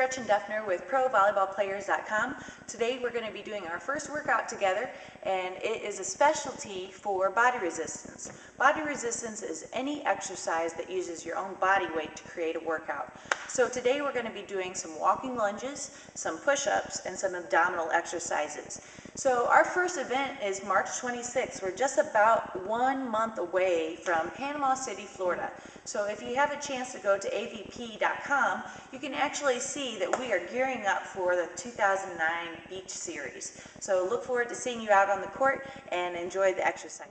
Gretchen Duffner with ProVolleyballPlayers.com. Today we're going to be doing our first workout together, and it is a specialty for body resistance. Body resistance is any exercise that uses your own body weight to create a workout. So today we're going to be doing some walking lunges, some push-ups, and some abdominal exercises. So our first event is March 26th. We're just about 1 month away from Panama City, Florida. So if you have a chance to go to avp.com, you can actually see that we are gearing up for the 2009 Beach Series. So look forward to seeing you out on the court and enjoy the exercise.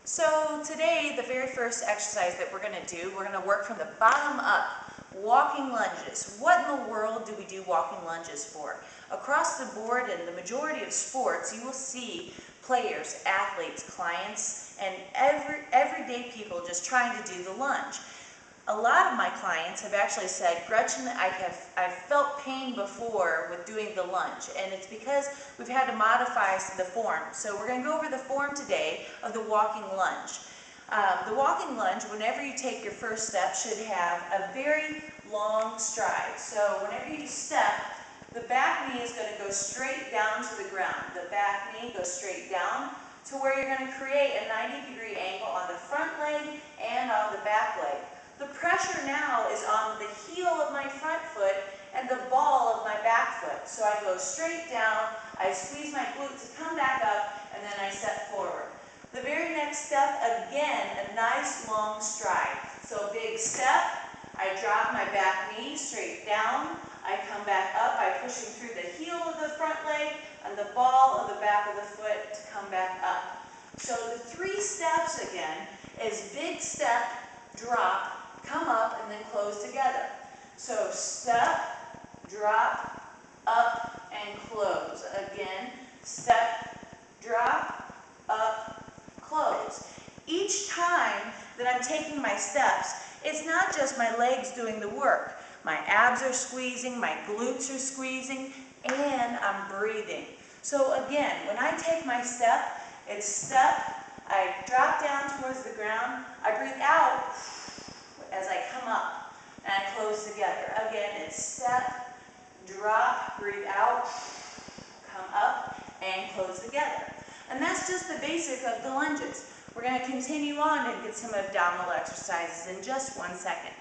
So today, the very first exercise that we're going to do, we're going to work from the bottom up. Walking lunges. What in the world do we do walking lunges for? Across the board in the majority of sports, you will see players, athletes, clients, and everyday people just trying to do the lunge. A lot of my clients have actually said, Gretchen, I've felt pain before with doing the lunge, and it's because we've had to modify the form. So we're going to go over the form today of the walking lunge. The walking lunge, whenever you take your first step, should have a very long stride. So whenever you step, the back knee is going to go straight down to the ground. The back knee goes straight down to where you're going to create a 90-degree angle on the front leg and on the back leg. The pressure now is on the heel of my front foot and the ball of my back foot. So I go straight down, I squeeze my glutes to come back up, and then I step forward. The very next step, again, a nice long stride. So big step, I drop my back knee straight down, I come back up by pushing through the heel of the front leg and the ball of the back of the foot to come back up. So the 3 steps again is big step, drop, come up, and then close together. So step, drop, up, and close. Again, step, drop, up, close. Each time that I'm taking my steps, it's not just my legs doing the work. My abs are squeezing, my glutes are squeezing, and I'm breathing. So again, when I take my step, it's step, I drop down towards the ground, I breathe out as I come up, and I close together. Again, it's step, drop, breathe out, come up, and close together. And that's just the basic of the lunges. We're going to continue on and get some abdominal exercises in just 1 second.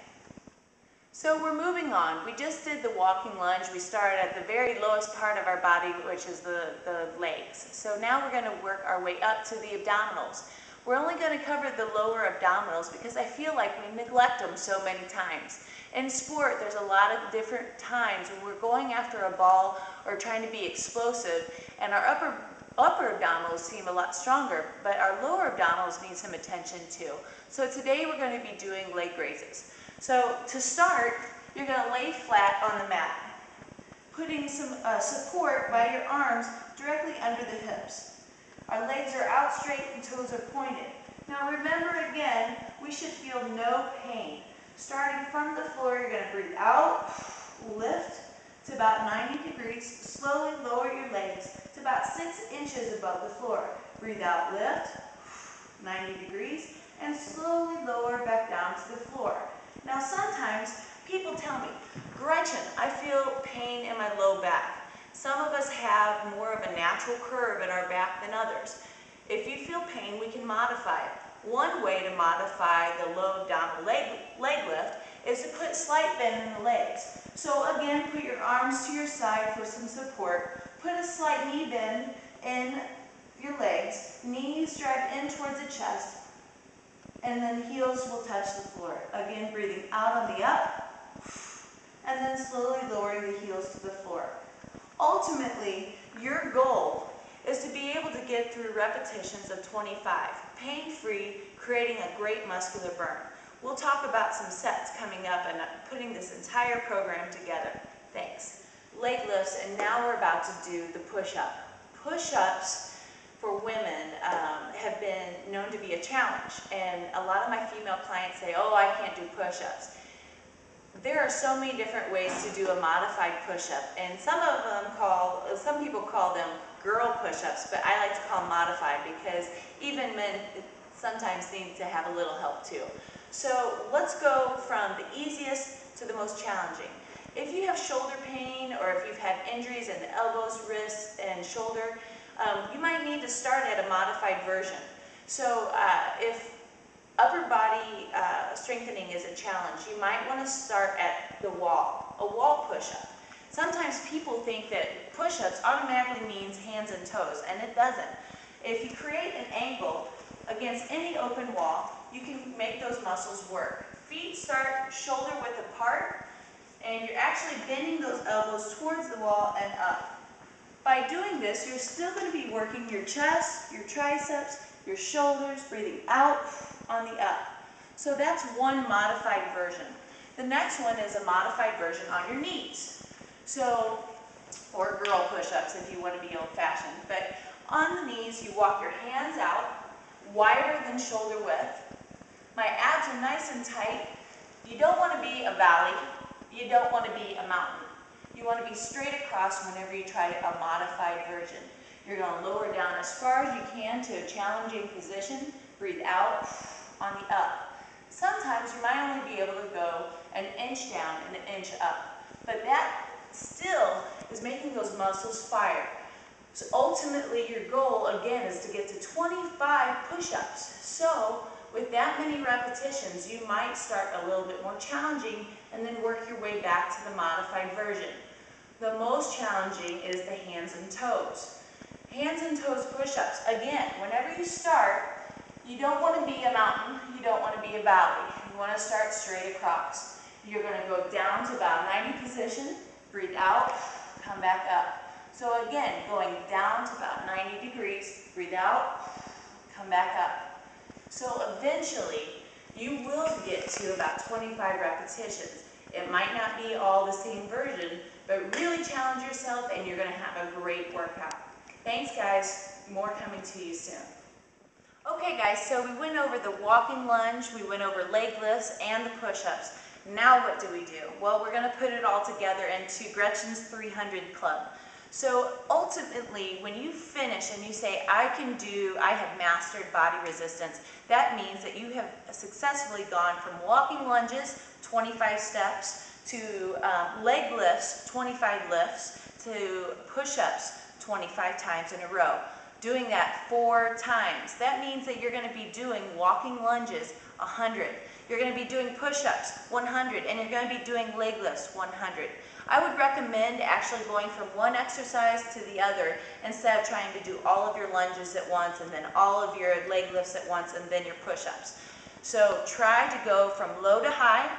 So we're moving on. We just did the walking lunge. We started at the very lowest part of our body, which is the legs. So now we're going to work our way up to the abdominals. We're only going to cover the lower abdominals because I feel like we neglect them so many times. In sport, there's a lot of different times when we're going after a ball or trying to be explosive, and our upper abdominals seem a lot stronger, but our lower abdominals need some attention too. So today we're going to be doing leg raises. So to start, you're going to lay flat on the mat, putting some support by your arms directly under the hips. Our legs are out straight and toes are pointed. Now remember again, we should feel no pain. Starting from the floor, you're going to breathe out, lift to about 90 degrees, slowly lower your legs to about 6 inches above the floor. Breathe out, lift, 90 degrees, and slowly lower back down to the floor. Now sometimes people tell me, Gretchen, I feel pain in my low back. Some of us have more of a natural curve in our back than others. If you feel pain, we can modify it. One way to modify the low abdominal leg lift is to put slight bend in the legs. So again, put your arms to your side for some support. Put a slight knee bend in your legs. Knees drive in towards the chest, and then heels will touch the floor. Again, breathing out on the up, and then slowly lowering the heels to the floor. Ultimately, your goal is to be able to get through repetitions of 25, pain-free, creating a great muscular burn. We'll talk about some sets coming up and putting this entire program together. Thanks. Leg lifts, and now we're about to do the push-up. Push-ups for women have been known to be a challenge, and a lot of my female clients say, oh, I can't do push-ups. There are so many different ways to do a modified push-up, and some people call them girl push-ups, but I like to call them modified because even men sometimes need to have a little help too. So let's go from the easiest to the most challenging. If you have shoulder pain or if you've had injuries in the elbows, wrists, and shoulder, you might need to start at a modified version. So if upper body strengthening is a challenge, you might want to start at the wall, a wall push-up. Sometimes people think that push-ups automatically means hands and toes, and it doesn't. If you create an angle against any open wall, you can make those muscles work. Feet start shoulder width apart, and you're actually bending those elbows towards the wall and up. By doing this, you're still going to be working your chest, your triceps, your shoulders, breathing out on the up. So that's one modified version. The next one is a modified version on your knees. So, or girl push-ups if you want to be old-fashioned. But on the knees, you walk your hands out, wider than shoulder width. My abs are nice and tight. You don't want to be a valley. You don't want to be a mountain. You want to be straight across whenever you try a modified version. You're going to lower down as far as you can to a challenging position. Breathe out on the up. Sometimes you might only be able to go an inch down and an inch up. But that still is making those muscles fire. So ultimately your goal again is to get to 25 push-ups. So with that many repetitions, you might start a little bit more challenging and then work your way back to the modified version. The most challenging is the hands and toes. Hands and toes push-ups. Again, whenever you start, you don't want to be a mountain, you don't want to be a valley. You want to start straight across. You're going to go down to about 90 position, breathe out, come back up. So again, going down to about 90 degrees, breathe out, come back up. So eventually, you will get to about 25 repetitions. It might not be all the same version, but really challenge yourself and you're going to have a great workout. Thanks guys, more coming to you soon. Okay guys, so we went over the walking lunge, we went over leg lifts and the push-ups. Now what do we do? Well, we're going to put it all together into Gretchen's 300 Club. So ultimately, when you finish and you say, I have mastered body resistance, that means that you have successfully gone from walking lunges, 25 steps, to leg lifts, 25 lifts, to push-ups, 25 times in a row. Doing that 4 times. That means that you're going to be doing walking lunges 100. You're going to be doing push-ups 100, and you're going to be doing leg lifts 100. I would recommend actually going from one exercise to the other instead of trying to do all of your lunges at once and then all of your leg lifts at once and then your push-ups. So try to go from low to high,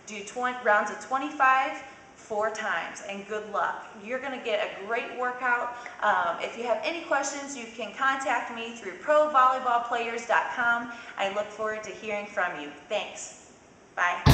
do rounds of 25, 4 times, and good luck. You're going to get a great workout. If you have any questions, you can contact me through provolleyballplayers.com. I look forward to hearing from you. Thanks. Bye.